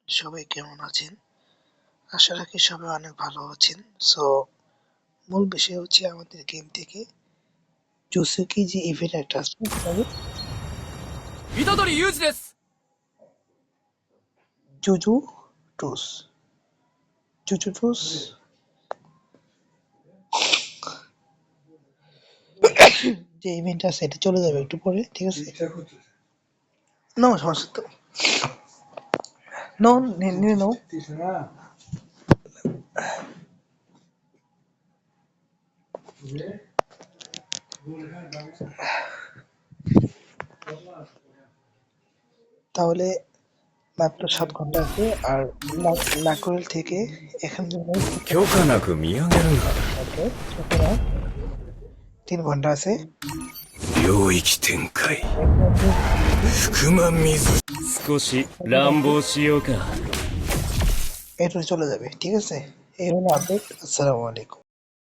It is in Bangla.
সবাই কেমন আছেন? আশা রাখি সবাই অনেক ভালো আছেন। সো মূল বিষয় হচ্ছে আমাদের গেম থেকে জুসুকি যে ইভেন্ট একটা আছে虎杖裕二です。জুজু টুস জুজু টুস যে ইভেন্ট আছে এটা চলে যাবে একটু পরে, ঠিক আছে? নো সমস্যা তো নো নিয়ে নাও। তাহলে মাত্র 7 ঘন্টা আছে আর নাকুল থেকে এখান থেকে 許可なく見上げるな。 ওকে সুতরাং 3 ঘন্টা আছে। 領域展開。福間水。少し乱暴しようか。 এটা চলে যাবে, ঠিক আছে? এই হলো আপডেট। আসসালামু আলাইকুম।